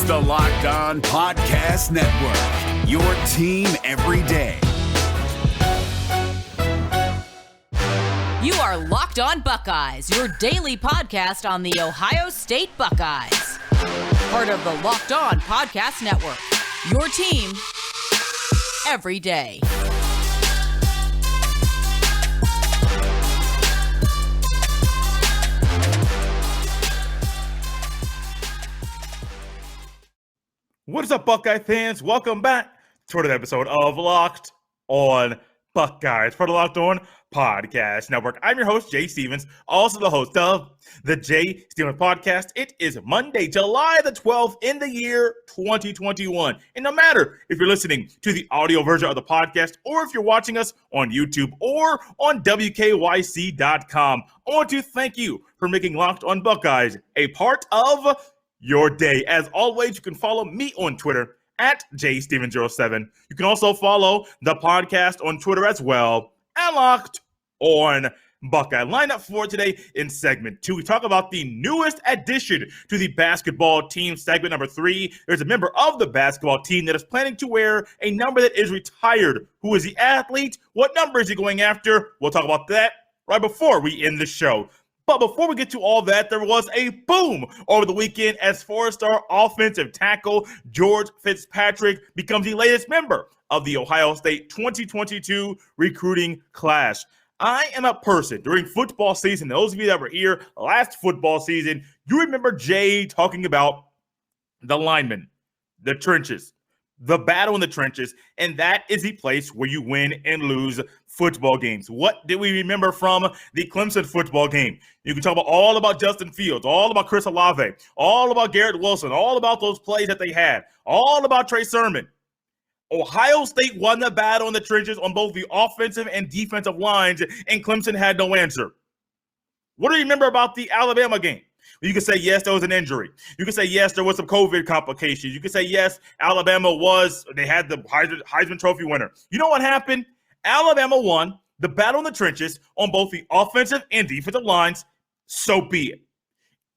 the Locked On Podcast Network, your team every day. You are Locked On Buckeyes, your daily podcast on the Ohio State Buckeyes. Part of the Locked On Podcast Network, your team every day. What is up, Buckeye fans? Welcome back to another episode of Locked On Buckeyes, part of the Locked On Podcast Network. I'm your host, Jay Stevens, also the host of the Jay Stevens Podcast. It is Monday, July the 12th in the year 2021. And no matter if you're listening to the audio version of the podcast or if you're watching us on YouTube or on WKYC.com, I want to thank you for making Locked On Buckeyes a part of your day. As always, you can follow me on Twitter at JSteven07. You can also follow the podcast on Twitter as well at Locked On Buckeye. Lineup for today in segment 2. We talk about the newest addition to the basketball team. Segment number 3, there's a member of the basketball team that is planning to wear a number that is retired. Who is the athlete? What number is he going after? We'll talk about that right before we end the show. But before we get to all that, there was a boom over the weekend as four-star offensive tackle George Fitzpatrick becomes the latest member of the Ohio State 2022 recruiting class. I am a person during football season, those of you that were here last football season, you remember Jay talking about the linemen, the trenches, the battle in the trenches, and that is the place where you win and lose football games. What did we remember from the Clemson football game? You can talk about all about Justin Fields, all about Chris Olave, all about Garrett Wilson, all about those plays that they had, all about Trey Sermon. Ohio State won the battle in the trenches on both the offensive and defensive lines, and Clemson had no answer. What do you remember about the Alabama game? You can say, yes, there was an injury. You can say, yes, there was some COVID complications. You can say, yes, Alabama they had the Heisman Trophy winner. You know what happened? Alabama won the battle in the trenches on both the offensive and defensive lines. So be it.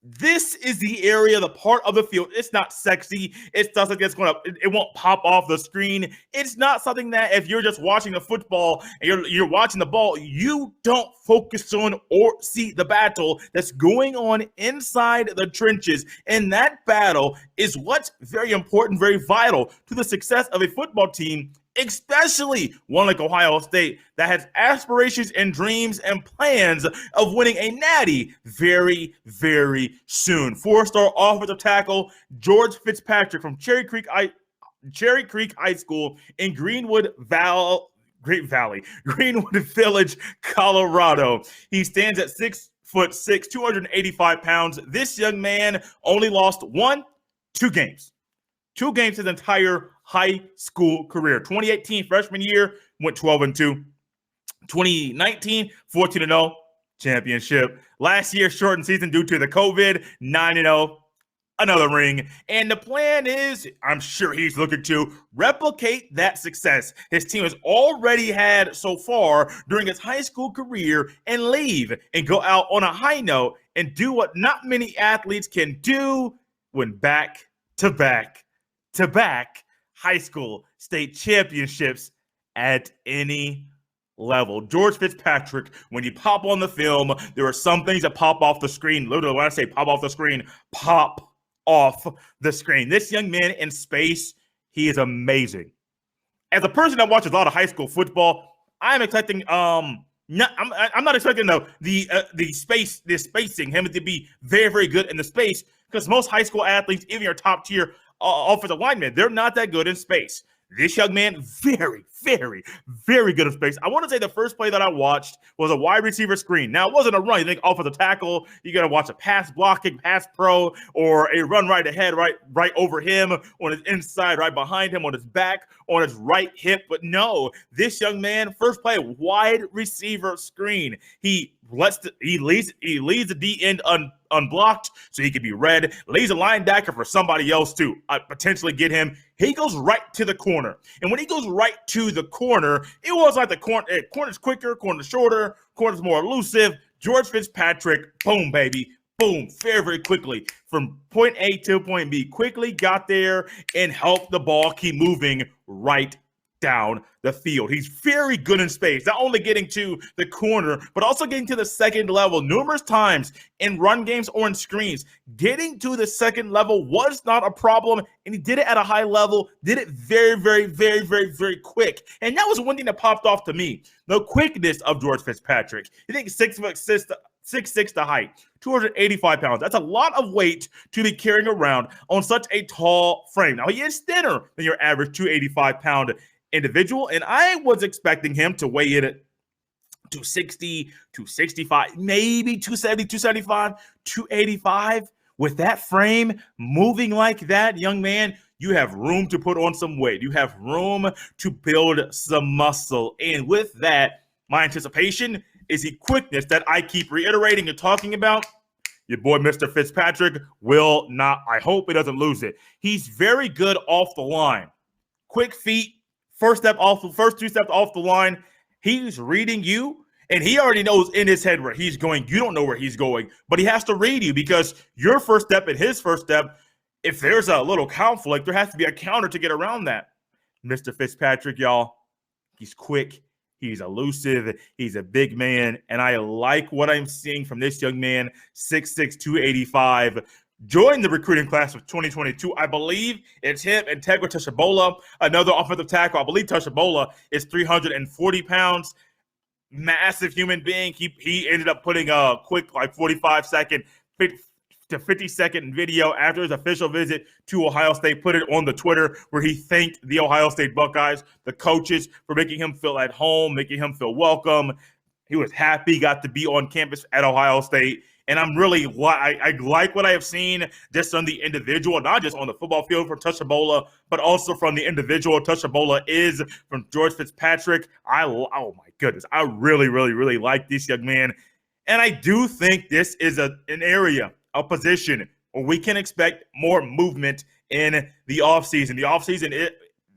This is the area, the part of the field. It's not sexy. It's not something that's it won't pop off the screen. It's not something that if you're just watching the football and you're watching the ball, you don't focus on or see the battle that's going on inside the trenches. And that battle is what's very important, very vital to the success of a football team, especially one like Ohio State that has aspirations and dreams and plans of winning a natty very, very soon. Four-star offensive tackle George Fitzpatrick from Cherry Creek High School in Greenwood Village, Colorado. He stands at 6'6", 285 pounds. This young man only lost 2 games. 2 games his entire high school career. 2018 freshman year went 12-2. 2019 14-0 championship. Last year shortened season due to the COVID, 9-0, another ring. And the plan is, I'm sure he's looking to replicate that success his team has already had so far during his high school career and leave and go out on a high note and do what not many athletes can do when back-to-back high school state championships at any level. George Fitzpatrick, when you pop on the film, there are some things that pop off the screen. Literally, when I say pop off the screen, pop off the screen. This young man in space, he is amazing. As a person that watches a lot of high school football, I'm expecting I'm not expecting the spacing him to be very, very good in the space, because most high school athletes, even your top tier offensive linemen, they're not that good in space. This young man, very, very, very good in space. I want to say the first play that I watched was a wide receiver screen. Now, it wasn't a run. You think offensive tackle, you got to watch a pass blocking, pass pro, or a run right ahead, right over him, on his inside, right behind him, on his back, on his right hip. But no, this young man, first play, wide receiver screen. He leads the D end unblocked so he can be read. Leaves a linebacker for somebody else to potentially get him. He goes right to the corner. And when he goes right to the corner, it was like the corner's quicker, corner's shorter, corner's more elusive. George Fitzpatrick, boom, baby, boom, very, very quickly from point A to point B. Quickly got there and helped the ball keep moving right down the field. He's very good in space, not only getting to the corner, but also getting to the second level numerous times in run games or in screens. Getting to the second level was not a problem, and he did it at a high level, did it very, very, very, very, very quick. And that was one thing that popped off to me, the quickness of George Fitzpatrick. You think 6'6" the height, 285 pounds. That's a lot of weight to be carrying around on such a tall frame. Now, he is thinner than your average 285-pound individual, and I was expecting him to weigh in at 260, 265, maybe 270, 275, 285. With that frame moving like that, young man, you have room to put on some weight. You have room to build some muscle. And with that, my anticipation is the quickness that I keep reiterating and talking about. Your boy, Mr. Fitzpatrick, will not, I hope he doesn't lose it. He's very good off the line. Quick feet, first two steps off the line. He's reading you, and he already knows in his head where he's going. You don't know where he's going, but he has to read you because your first step and his first step, if there's a little conflict, there has to be a counter to get around that. Mr. Fitzpatrick, y'all, he's quick. He's elusive. He's a big man, and I like what I'm seeing from this young man, 6'6", 285. Joined the recruiting class of 2022. I believe it's him and Ebola, another offensive tackle. I believe Ebola is 340 pounds. Massive human being. He ended up putting a quick 45-second to 50-second video after his official visit to Ohio State, put it on the Twitter where he thanked the Ohio State Buckeyes, the coaches, for making him feel at home, making him feel welcome. He was happy, got to be on campus at Ohio State. And I'm really, I like what I have seen just on the individual, not just on the football field for Ebola, but also from the individual. Ebola is from George Fitzpatrick. Oh my goodness, I really, really, really like this young man. And I do think this is an area, a position where we can expect more movement in the offseason.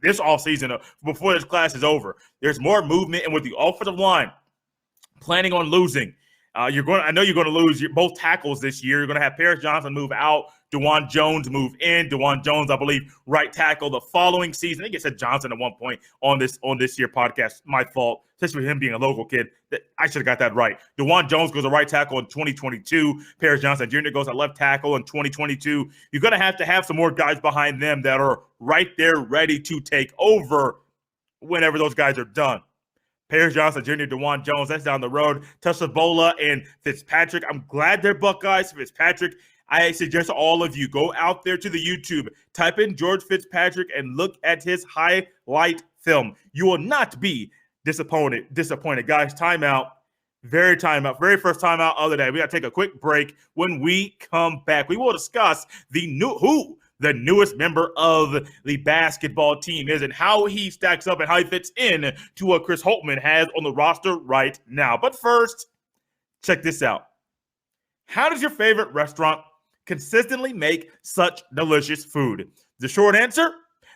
This offseason, before this class is over, there's more movement. And with the offensive line planning on losing, I know you're going to lose both tackles this year. You're going to have Paris Johnson move out, DeJuan Jones move in. DeJuan Jones, I believe, right tackle the following season. I think it said Johnson at one point on this year podcast. My fault, especially him being a local kid. I should have got that right. DeJuan Jones goes to right tackle in 2022. Paris Johnson Jr. goes at left tackle in 2022. You're going to have some more guys behind them that are right there ready to take over whenever those guys are done. Paris Johnson Jr., DeJuan Jones, that's down the road. Ebola and Fitzpatrick. I'm glad they're Buckeyes. Fitzpatrick, I suggest all of you go out there to the YouTube, type in George Fitzpatrick and look at his highlight film. You will not be disappointed. Guys, timeout. Very first timeout of the day. We got to take a quick break. When we come back, we will discuss the newest member of the basketball team is and how he stacks up and how he fits in to what Chris Holtman has on the roster right now. But first, check this out. How does your favorite restaurant consistently make such delicious food? The short answer?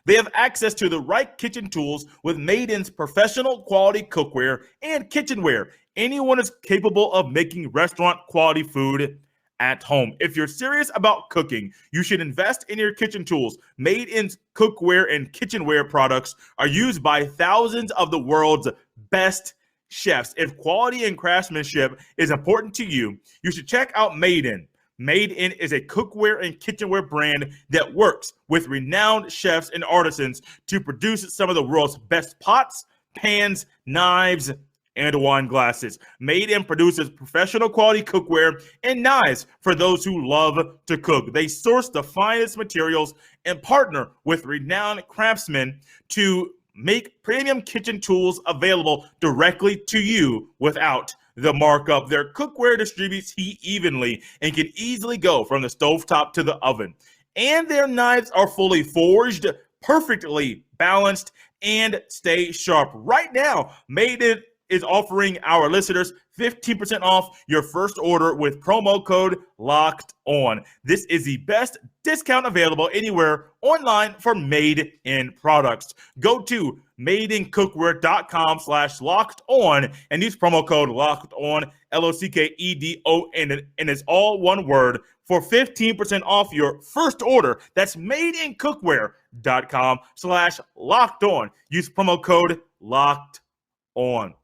They have access to the right kitchen tools with Maiden's professional quality cookware and kitchenware. Anyone is capable of making restaurant quality food at home. If you're serious about cooking, you should invest in your kitchen tools. Maiden's cookware and kitchenware products are used by thousands of the world's best chefs. If quality and craftsmanship is important to you, you should check out Maiden. Maiden is a cookware and kitchenware brand that works with renowned chefs and artisans to produce some of the world's best pots, pans, knives, and wine glasses. Maiden produces professional quality cookware and knives for those who love to cook. They source the finest materials and partner with renowned craftsmen to make premium kitchen tools available directly to you without the markup. Their cookware distributes heat evenly and can easily go from the stovetop to the oven. And their knives are fully forged, perfectly balanced, and stay sharp. Right now, Maiden is offering our listeners 15% off your first order with promo code Locked On. This is the best discount available anywhere online for made-in products. Go to madeincookware.com/locked on and use promo code Locked On, LOCKEDON, and it's all one word for 15% off your first order. That's madeincookware.com/locked on. Use promo code Locked On.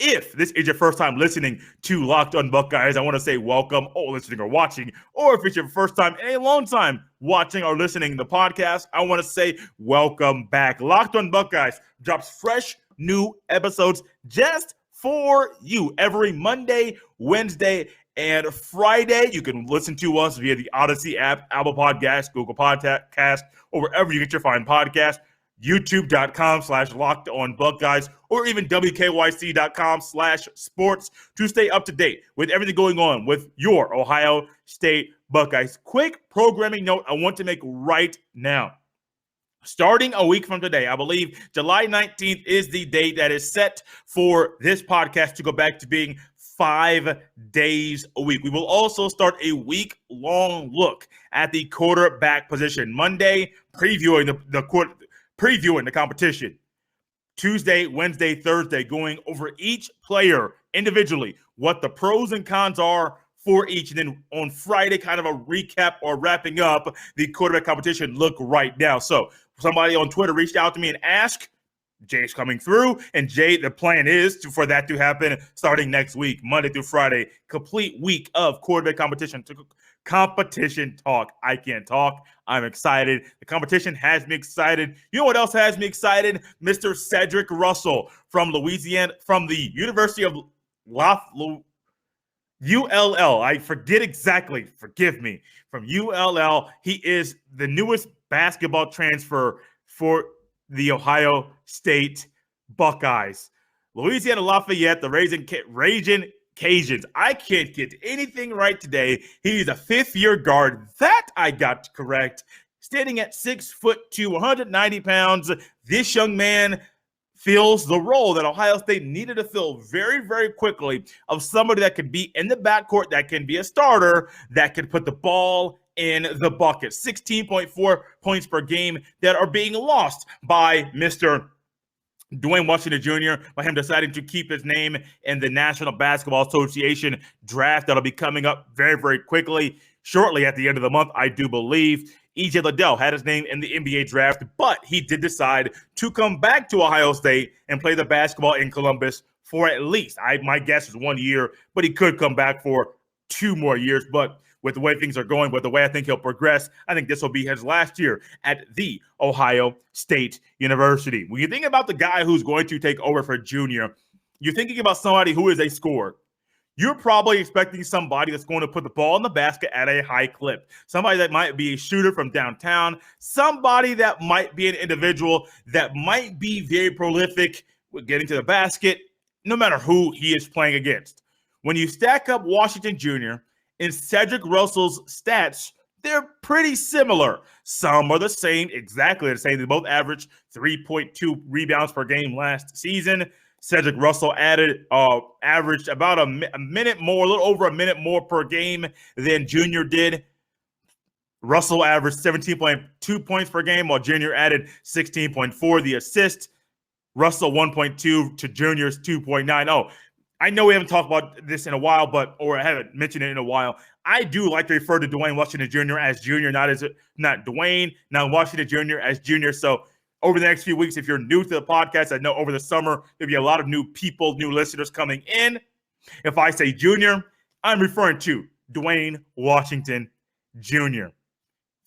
If this is your first time listening to Locked On Buckeyes, I want to say welcome, or listening or watching. Or if it's your first time and a long time watching or listening to the podcast, I want to say welcome back. Locked On Buckeyes drops fresh new episodes just for you every Monday, Wednesday, and Friday. You can listen to us via the Odyssey app, Apple Podcasts, Google Podcast, or wherever you get your fine podcasts. YouTube.com/Locked On Buckeyes, or even WKYC.com/sports to stay up to date with everything going on with your Ohio State Buckeyes. Quick programming note I want to make right now. Starting a week from today, I believe July 19th is the date that is set for this podcast to go back to being 5 days a week. We will also start a week-long look at the quarterback position. Monday, previewing the competition. Tuesday, Wednesday, Thursday, going over each player individually, what the pros and cons are for each. And then on Friday, kind of a recap or wrapping up the quarterback competition look right now. So somebody on Twitter reached out to me and asked, Jay's coming through, and Jay, the plan is for that to happen starting next week, Monday through Friday, complete week of quarterback competition talk. I can't talk. I'm excited. The competition has me excited. You know what else has me excited? Mr. Cedric Russell from Louisiana, from the University of ULL. I forget exactly. Forgive me. From ULL. He is the newest basketball transfer for the Ohio State Buckeyes. Louisiana Lafayette, the Raging Cajuns. I can't get anything right today. He's a fifth-year guard. That I got correct. Standing at 6'2", 190 pounds, this young man fills the role that Ohio State needed to fill very, very quickly of somebody that could be in the backcourt, that can be a starter, that can put the ball in the bucket. 16.4 points per game that are being lost by Mr. Dwayne Washington Jr., by him deciding to keep his name in the National Basketball Association draft that'll be coming up very, very quickly, shortly at the end of the month, I do believe. E.J. Liddell had his name in the NBA draft, but he did decide to come back to Ohio State and play the basketball in Columbus for at least, my guess is 1 year, but he could come back for 2 more years. But with the way things are going, with the way I think he'll progress, I think this will be his last year at the Ohio State University. When you think about the guy who's going to take over for Junior, you're thinking about somebody who is a scorer. You're probably expecting somebody that's going to put the ball in the basket at a high clip. Somebody that might be a shooter from downtown. Somebody that might be an individual that might be very prolific with getting to the basket, no matter who he is playing against. When you stack up Washington Jr. and Cedric Russell's stats, they're pretty similar. Some are the same, exactly the same. They both averaged 3.2 rebounds per game last season. Cedric Russell averaged about a minute more, a little over a minute more per game than Junior did. Russell averaged 17.2 points per game, while Junior added 16.4. The assist, Russell 1.2 to Junior's 2.9. Oh, I know we haven't talked about this in a while, or I haven't mentioned it in a while. I do like to refer to Dwayne Washington Jr. as Junior, not Dwayne, not Washington Jr. as Junior. So over the next few weeks, if you're new to the podcast, I know over the summer, there'll be a lot of new people, new listeners coming in. If I say Junior, I'm referring to Dwayne Washington Jr.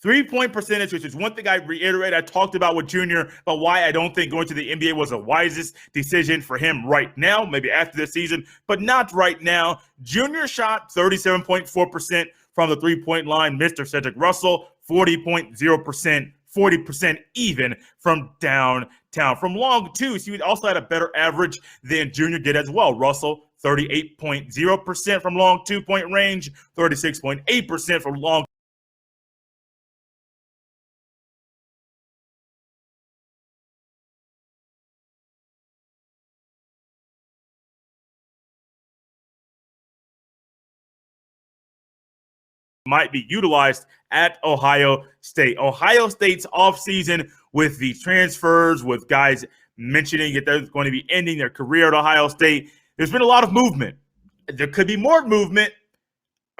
3-point percentage, which is one thing I reiterate. I talked about with Junior, but why I don't think going to the NBA was the wisest decision for him right now, maybe after this season, but not right now. Junior shot 37.4% from the three-point line. Mr. Cedric Russell, 40.0%, 40% even from downtown. From long two, so he also had a better average than Junior did as well. Russell, 38.0% from long 2-point range, 36.8% from long might be utilized at Ohio State. Ohio State's offseason with the transfers, with guys mentioning that they're going to be ending their career at Ohio State, there's been a lot of movement. There could be more movement,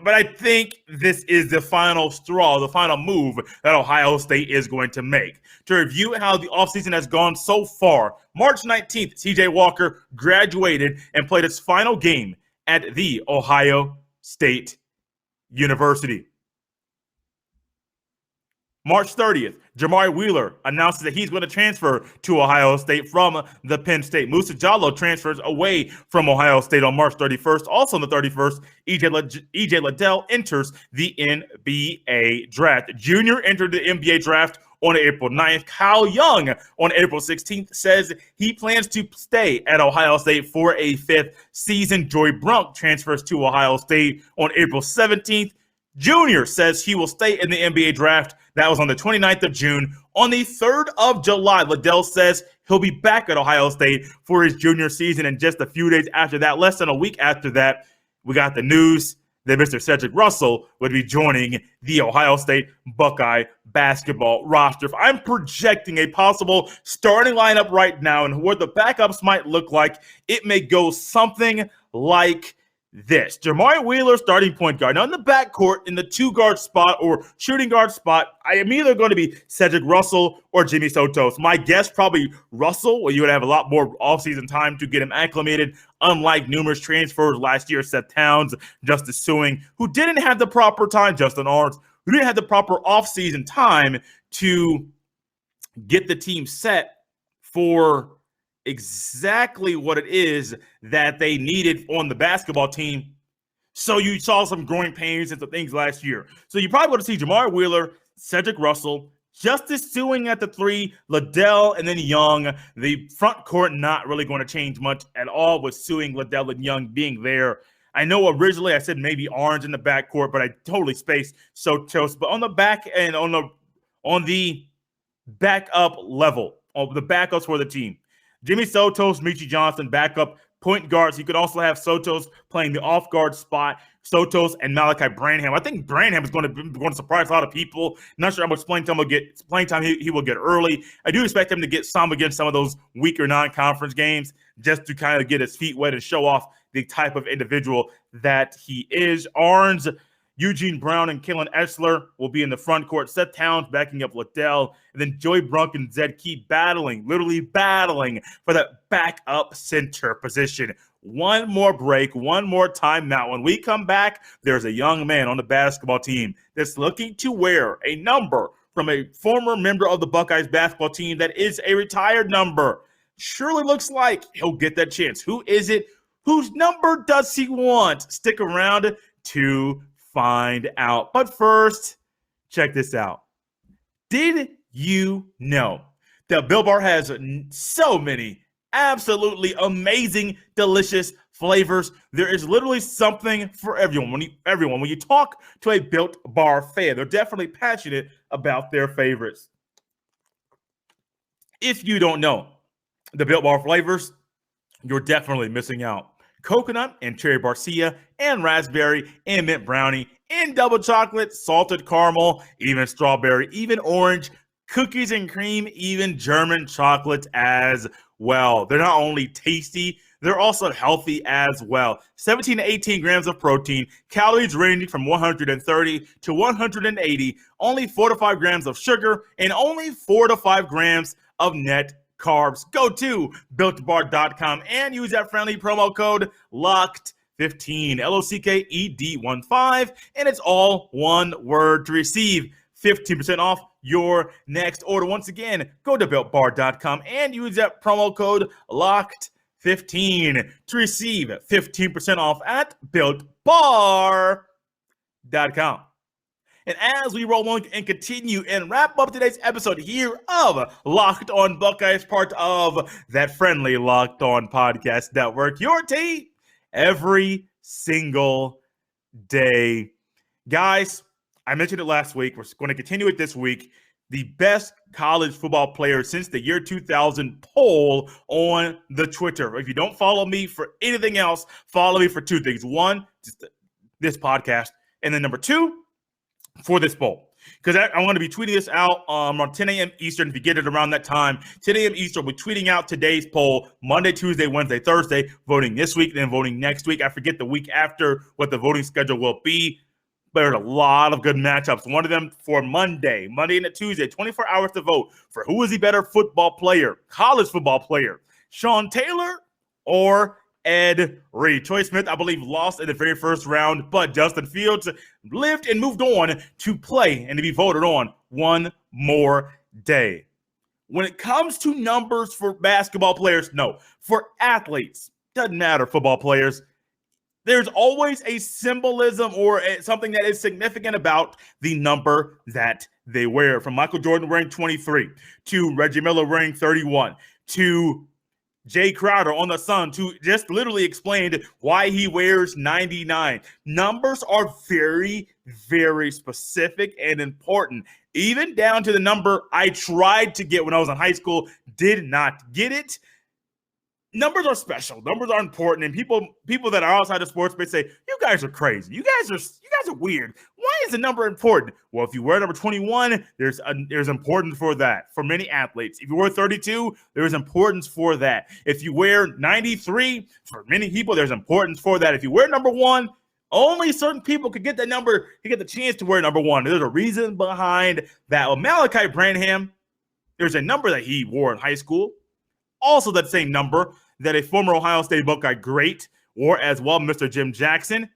but I think this is the final straw, the final move that Ohio State is going to make. To review how the offseason has gone so far, March 19th, C.J. Walker graduated and played his final game at The Ohio State University. March 30th, Jamari Wheeler announces that he's going to transfer to Ohio State from the Penn State. Musa Jallow transfers away from Ohio State on March 31st. Also on the 31st, E.J. Liddell enters the NBA draft. Junior entered the NBA draft on April 9th. Kyle Young on April 16th says he plans to stay at Ohio State for a fifth season. Joy Brunk transfers to Ohio State on April 17th. Junior says he will stay in the NBA draft. That was on the 29th of June. On the 3rd of July, Liddell says he'll be back at Ohio State for his junior season. And just a few days after that, less than a week after that, we got the news that Mr. Cedric Russell would be joining the Ohio State Buckeye basketball roster. If I'm projecting a possible starting lineup right now and what the backups might look like, it may go something like this. Jamari Wheeler, starting point guard. Now in the backcourt, in the two-guard spot or shooting guard spot, I am either going to be Cedric Russell or Jimmy Sotos. My guess, probably Russell, where you would have a lot more offseason time to get him acclimated, unlike numerous transfers last year, Seth Towns, Justice Suing, who didn't have the proper time, Justin Arns, who didn't have the proper offseason time to get the team set for exactly what it is that they needed on the basketball team. So you saw some growing pains and some things last year. So you probably want to see Jamari Wheeler, Cedric Russell, Justice Suing at the 3, Liddell, and then Young. The front court not really going to change much at all with Suing, Liddell, and Young being there. I know originally I said maybe Orange in the backcourt, but I totally spaced Sotos. But on the back and on the backup level, of the backups for the team, Jimmy Sotos, Michi Johnson, backup point guards. You could also have Sotos playing the off-guard spot, Sotos and Malachi Branham. I think Branham is going to surprise a lot of people. Not sure how much playing time he will get early. I do expect him to get some against some of those weaker non-conference games just to kind of get his feet wet and show off the type of individual that he is. Arns, Eugene Brown, and Kalen Etzler will be in the front court. Seth Towns backing up Liddell. And then Joey Brunk and Zed Key literally battling for that backup center position. One more break, one more timeout. When we come back, there's a young man on the basketball team that's looking to wear a number from a former member of the Buckeyes basketball team that is a retired number. Surely looks like he'll get that chance. Who is it? Whose number does he want? Stick around to find out. But first, check this out. Did you know that Built Bar has so many absolutely amazing, delicious flavors? There is literally something for everyone. When you talk to a Built Bar fan, they're definitely passionate about their favorites. If you don't know the Built Bar flavors, you're definitely missing out. Coconut and cherry barcia and raspberry and mint brownie and double chocolate, salted caramel, even strawberry, even orange, cookies and cream, even German chocolate as well. They're not only tasty, they're also healthy as well. 17 to 18 grams of protein, calories ranging from 130 to 180, only 4 to 5 grams of sugar, and only 4 to 5 grams of net carbs. Go to BuiltBar.com and use that friendly promo code LOCKED15, LOCKED15, and it's all one word to receive 15% off your next order. Once again, go to BuiltBar.com and use that promo code LOCKED15 to receive 15% off at BuiltBar.com. And as we roll on and continue and wrap up today's episode here of Locked On Buckeyes, part of that friendly Locked On Podcast Network, your team every single day. Guys, I mentioned it last week. We're going to continue it this week. The best college football player since the year 2000 poll on the Twitter. If you don't follow me for anything else, follow me for two things. One, just this podcast. And then number two, for this bowl. Because I'm going to be tweeting this out on 10 a.m. Eastern. If you get it around that time, 10 a.m. Eastern, we'll be tweeting out today's poll Monday, Tuesday, Wednesday, Thursday, voting this week, then voting next week. I forget the week after what the voting schedule will be. But there's a lot of good matchups. One of them for Monday into Tuesday, 24 hours to vote for who is the better football player, college football player, Sean Taylor or Ed Reed. Troy Smith, I believe, lost in the very first round, but Justin Fields lived and moved on to play and to be voted on one more day. When it comes to numbers for basketball players, no. For athletes, doesn't matter, football players, there's always a symbolism or something that is significant about the number that they wear. From Michael Jordan wearing 23, to Reggie Miller wearing 31, to Jay Crowder on the Suns, who just literally explained why he wears 99. Numbers are very, very specific and important, even down to the number I tried to get when I was in high school, did not get it. Numbers are special. Numbers are important, and people that are outside of sports may say, "You guys are crazy. You guys are weird. Why is the number important?" Well, if you wear number 21, there's importance for that for many athletes. If you wear 32, there's importance for that. If you wear 93, for many people, there's importance for that. If you wear number 1, only certain people could get that number. You get the chance to wear number 1. There's a reason behind that. Well, Malachi Branham, there's a number that he wore in high school. Also that same number that a former Ohio State Buckeye great wore as well, Mr. Jim Jackson.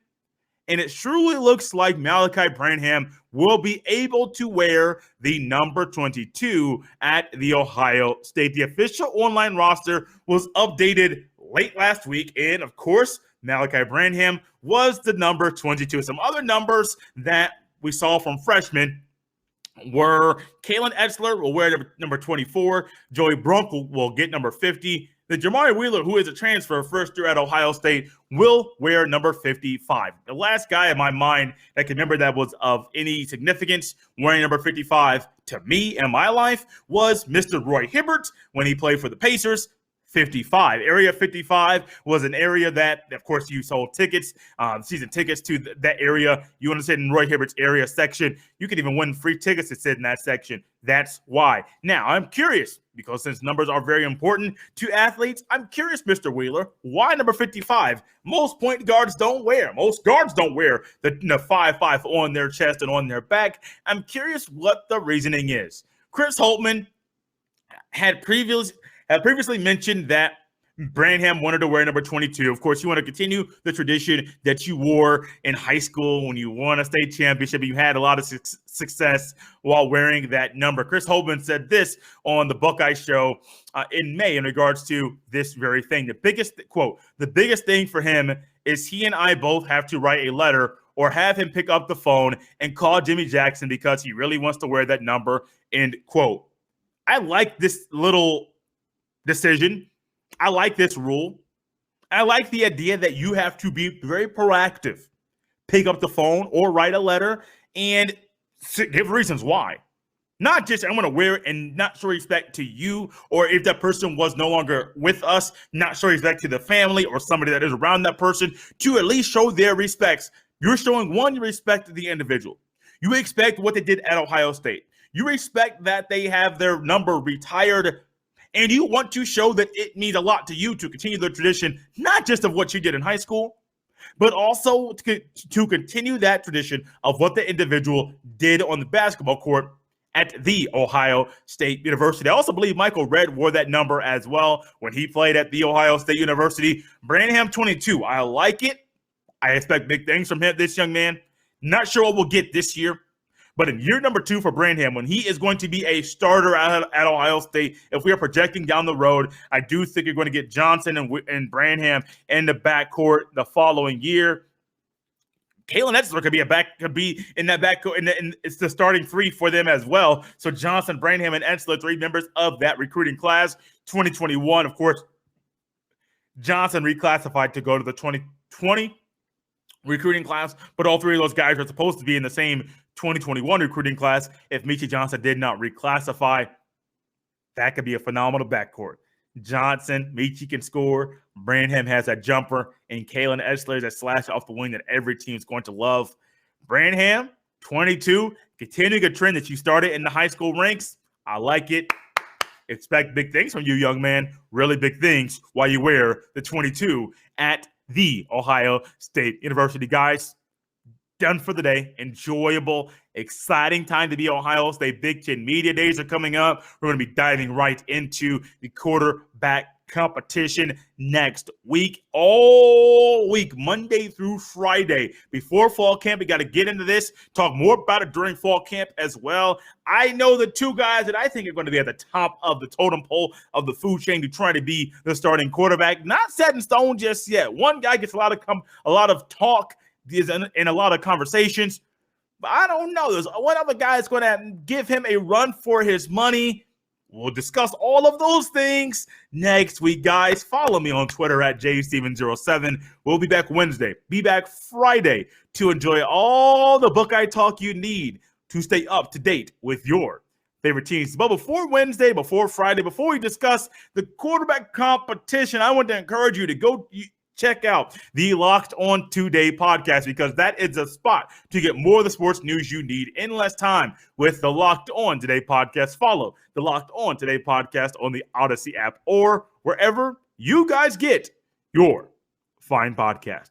And it truly looks like Malachi Branham will be able to wear the number 22 at the Ohio State. The official online roster was updated late last week. And, of course, Malachi Branham was the number 22. Some other numbers that we saw from freshmen were Kalen Etzler will wear number 24. Joey Brunk will get number 50. The Jamari Wheeler, who is a transfer first year at Ohio State, will wear number 55. The last guy in my mind that can remember that was of any significance wearing number 55 to me in my life was Mr. Roy Hibbert when he played for the Pacers. 55. Area 55 was an area that, of course, you sold tickets, season tickets to that area. You want to sit in Roy Hibbert's area section. You can even win free tickets to sit in that section. That's why. Now, I'm curious, because since numbers are very important to athletes, I'm curious, Mr. Wheeler, why number 55? Most point guards don't wear. Most guards don't wear the 5-5 on their chest and on their back. I'm curious what the reasoning is. Chris Holtman had previously mentioned that Branham wanted to wear number 22. Of course, you want to continue the tradition that you wore in high school when you won a state championship. You had a lot of success while wearing that number. Chris Holtman said this on the Buckeye show in May in regards to this very thing. The biggest thing for him is he and I both have to write a letter or have him pick up the phone and call Jimmy Jackson because he really wants to wear that number, end quote. I like this little decision. I like this rule. I like the idea that you have to be very proactive. Pick up the phone or write a letter and give reasons why. Not just, I'm going to wear it and not show respect to you, or if that person was no longer with us, not show respect to the family or somebody that is around that person, to at least show their respects. You're showing one, you respect the individual. You respect what they did at Ohio State. You respect that they have their number retired. And you want to show that it means a lot to you to continue the tradition, not just of what you did in high school, but also to continue that tradition of what the individual did on the basketball court at the Ohio State University. I also believe Michael Redd wore that number as well when he played at the Ohio State University. Branham 22. I like it. I expect big things from him, this young man. Not sure what we'll get this year. But in year number 2 for Branham, when he is going to be a starter at Ohio State, if we are projecting down the road, I do think you're going to get Johnson and Branham in the backcourt the following year. Kalen Etzler could be in that backcourt, and it's the starting 3 for them as well. So Johnson, Branham, and Etzler, 3 members of that recruiting class. 2021, of course, Johnson reclassified to go to the 2020 recruiting class, but all 3 of those guys are supposed to be in the same 2021 recruiting class. If Meechie Johnson did not reclassify, that could be a phenomenal backcourt. Johnson, Meechie can score. Branham has that jumper, and Kalen Etzler is that slash off the wing that every team is going to love. Branham, 22, continuing a trend that you started in the high school ranks. I like it. Expect big things from you, young man. Really big things while you wear the 22 at the Ohio State University. Guys, done for the day. Enjoyable, exciting time to be Ohio State. Big Ten Media Days are coming up. We're going to be diving right into the quarterback competition next week, all week, Monday through Friday. Before fall camp, we got to get into this, talk more about it during fall camp as well. I know the two guys that I think are going to be at the top of the totem pole of the food chain to try to be the starting quarterback. Not set in stone just yet. One guy gets a lot of talk, is in a lot of conversations, but I don't know. There's one other guy that's going to give him a run for his money. We'll discuss all of those things next week, guys. Follow me on Twitter at jsteven07. We'll be back Wednesday, be back Friday to enjoy all the Buckeye talk you need to stay up to date with your favorite teams. But before Wednesday, before Friday, before we discuss the quarterback competition, I want to encourage you to go check out the Locked On Today podcast, because that is a spot to get more of the sports news you need in less time with the Locked On Today podcast. Follow the Locked On Today podcast on the Odyssey app or wherever you guys get your fine podcast.